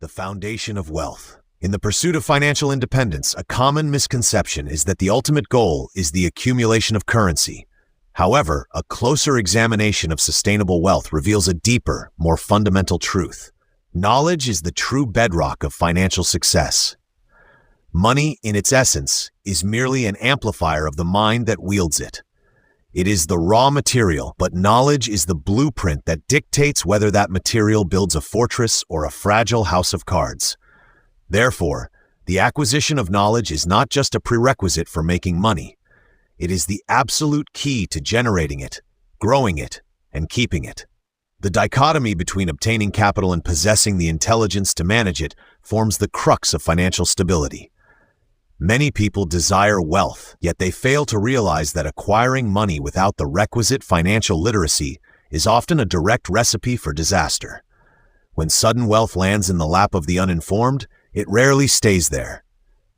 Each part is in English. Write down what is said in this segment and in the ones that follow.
The foundation of wealth. In the pursuit of financial independence, a common misconception is that the ultimate goal is the accumulation of currency. However, a closer examination of sustainable wealth reveals a deeper, more fundamental truth. Knowledge is the true bedrock of financial success. Money, in its essence, is merely an amplifier of the mind that wields it. It is the raw material, but knowledge is the blueprint that dictates whether that material builds a fortress or a fragile house of cards. Therefore, the acquisition of knowledge is not just a prerequisite for making money. It is the absolute key to generating it, growing it, and keeping it. The dichotomy between obtaining capital and possessing the intelligence to manage it forms the crux of financial stability. Many people desire wealth, yet they fail to realize that acquiring money without the requisite financial literacy is often a direct recipe for disaster. When sudden wealth lands in the lap of the uninformed, it rarely stays there.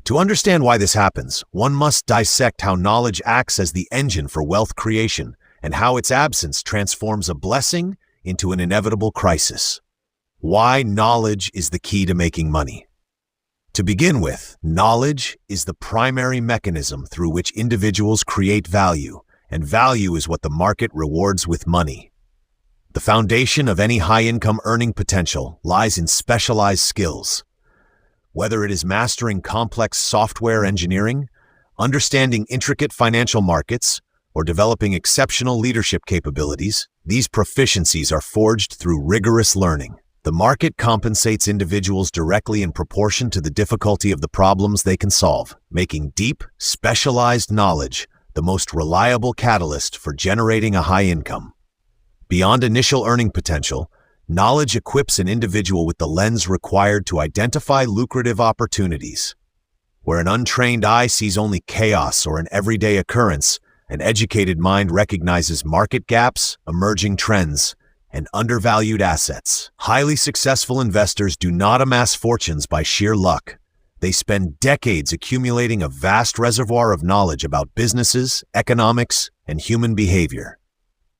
To understand why this happens, one must dissect how knowledge acts as the engine for wealth creation and how its absence transforms a blessing into an inevitable crisis. Why knowledge is the key to making money. To begin with, knowledge is the primary mechanism through which individuals create value, and value is what the market rewards with money. The foundation of any high-income earning potential lies in specialized skills. Whether it is mastering complex software engineering, understanding intricate financial markets, or developing exceptional leadership capabilities, these proficiencies are forged through rigorous learning. The market compensates individuals directly in proportion to the difficulty of the problems they can solve, making deep, specialized knowledge the most reliable catalyst for generating a high income. Beyond initial earning potential, knowledge equips an individual with the lens required to identify lucrative opportunities. Where an untrained eye sees only chaos or an everyday occurrence, an educated mind recognizes market gaps, emerging trends, and undervalued assets. Highly successful investors do not amass fortunes by sheer luck. They spend decades accumulating a vast reservoir of knowledge about businesses, economics, and human behavior.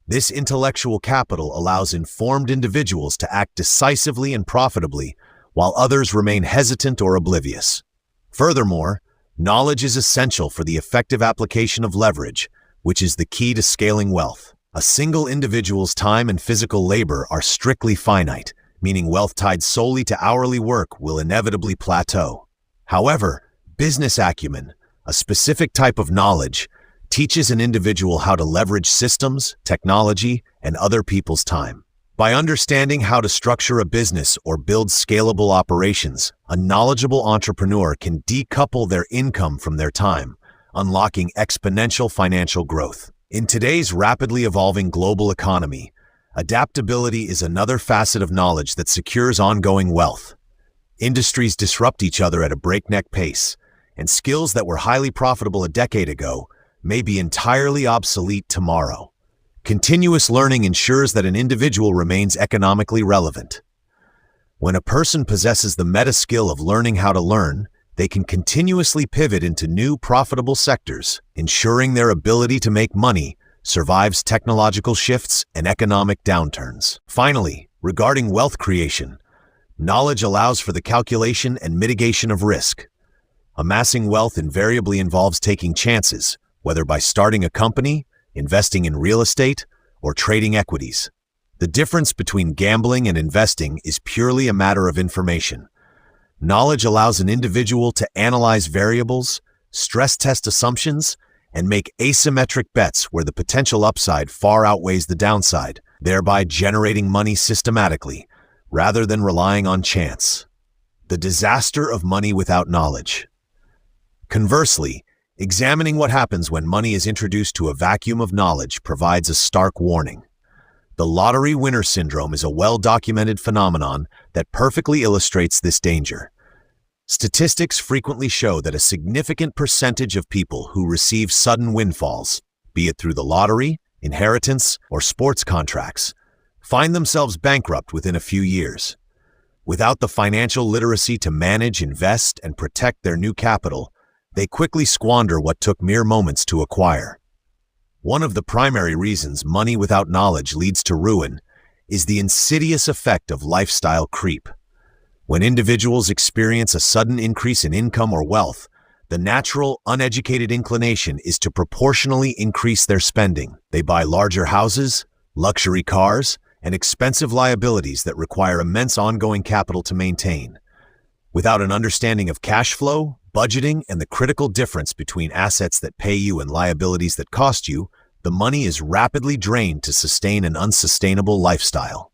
This intellectual capital allows informed individuals to act decisively and profitably, while others remain hesitant or oblivious. Furthermore, knowledge is essential for the effective application of leverage, which is the key to scaling wealth. A single individual's time and physical labor are strictly finite, meaning wealth tied solely to hourly work will inevitably plateau. However, business acumen, a specific type of knowledge, teaches an individual how to leverage systems, technology, and other people's time. By understanding how to structure a business or build scalable operations, a knowledgeable entrepreneur can decouple their income from their time, unlocking exponential financial growth. In today's rapidly evolving global economy, adaptability is another facet of knowledge that secures ongoing wealth. Industries disrupt each other at a breakneck pace, and skills that were highly profitable a decade ago may be entirely obsolete tomorrow. Continuous learning ensures that an individual remains economically relevant. When a person possesses the meta skill of learning how to learn, they can continuously pivot into new profitable sectors, ensuring their ability to make money survives technological shifts and economic downturns. Finally, regarding wealth creation, knowledge allows for the calculation and mitigation of risk. Amassing wealth invariably involves taking chances, whether by starting a company, investing in real estate, or trading equities. The difference between gambling and investing is purely a matter of information. Knowledge allows an individual to analyze variables, stress test assumptions, and make asymmetric bets where the potential upside far outweighs the downside, thereby generating money systematically, rather than relying on chance. The disaster of money without knowledge. Conversely, examining what happens when money is introduced to a vacuum of knowledge provides a stark warning. The lottery winner syndrome is a well-documented phenomenon that perfectly illustrates this danger. Statistics frequently show that a significant percentage of people who receive sudden windfalls, be it through the lottery, inheritance, or sports contracts, find themselves bankrupt within a few years. Without the financial literacy to manage, invest, and protect their new capital, they quickly squander what took mere moments to acquire. One of the primary reasons money without knowledge leads to ruin is the insidious effect of lifestyle creep. When individuals experience a sudden increase in income or wealth, the natural, uneducated inclination is to proportionally increase their spending. They buy larger houses, luxury cars, and expensive liabilities that require immense ongoing capital to maintain. Without an understanding of cash flow, budgeting, and the critical difference between assets that pay you and liabilities that cost you, the money is rapidly drained to sustain an unsustainable lifestyle.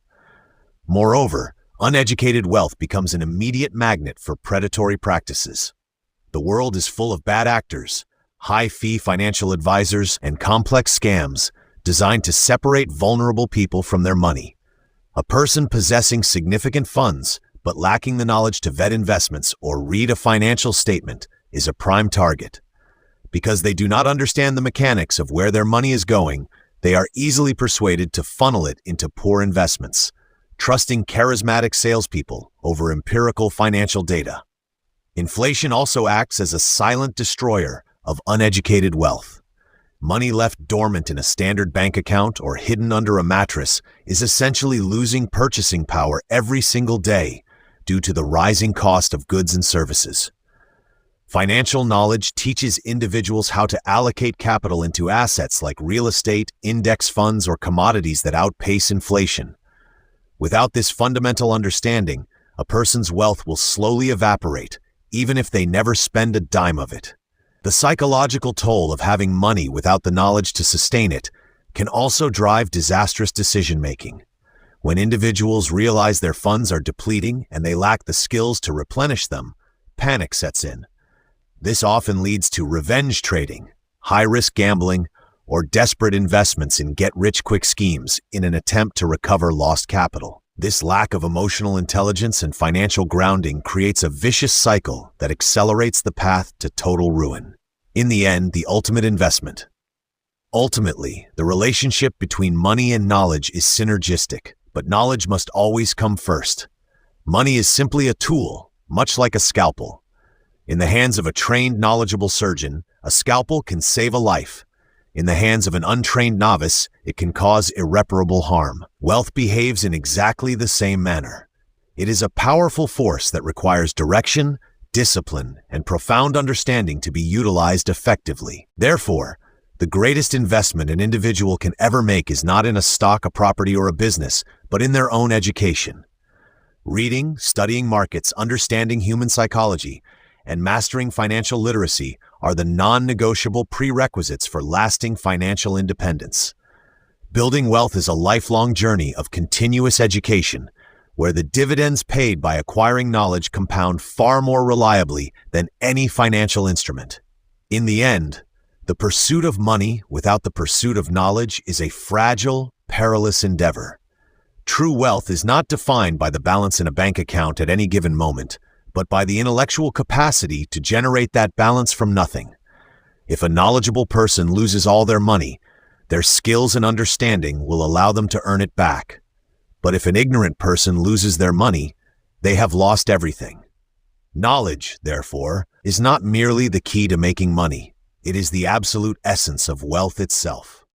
Moreover, uneducated wealth becomes an immediate magnet for predatory practices. The world is full of bad actors, high-fee financial advisors, and complex scams designed to separate vulnerable people from their money. A person possessing significant funds but lacking the knowledge to vet investments or read a financial statement is a prime target. Because they do not understand the mechanics of where their money is going, they are easily persuaded to funnel it into poor investments, trusting charismatic salespeople over empirical financial data. Inflation also acts as a silent destroyer of uneducated wealth. Money left dormant in a standard bank account or hidden under a mattress is essentially losing purchasing power every single day due to the rising cost of goods and services. Financial knowledge teaches individuals how to allocate capital into assets like real estate, index funds, or commodities that outpace inflation. Without this fundamental understanding, a person's wealth will slowly evaporate, even if they never spend a dime of it. The psychological toll of having money without the knowledge to sustain it can also drive disastrous decision-making. When individuals realize their funds are depleting and they lack the skills to replenish them, panic sets in. This often leads to revenge trading, high-risk gambling, or desperate investments in get-rich-quick schemes in an attempt to recover lost capital. This lack of emotional intelligence and financial grounding creates a vicious cycle that accelerates the path to total ruin. In the end, the ultimate investment. Ultimately, the relationship between money and knowledge is synergistic, but knowledge must always come first. Money is simply a tool, much like a scalpel. In the hands of a trained, knowledgeable surgeon, a scalpel can save a life. In the hands of an untrained novice, it can cause irreparable harm. Wealth behaves in exactly the same manner. It is a powerful force that requires direction, discipline, and profound understanding to be utilized effectively. Therefore, the greatest investment an individual can ever make is not in a stock, a property, or a business, but in their own education. Reading, studying markets, understanding human psychology, and mastering financial literacy are the non-negotiable prerequisites for lasting financial independence. Building wealth is a lifelong journey of continuous education, where the dividends paid by acquiring knowledge compound far more reliably than any financial instrument. In the end, the pursuit of money without the pursuit of knowledge is a fragile, perilous endeavor. True wealth is not defined by the balance in a bank account at any given moment, but by the intellectual capacity to generate that balance from nothing. If a knowledgeable person loses all their money, their skills and understanding will allow them to earn it back. But if an ignorant person loses their money, they have lost everything. Knowledge, therefore, is not merely the key to making money. It is the absolute essence of wealth itself.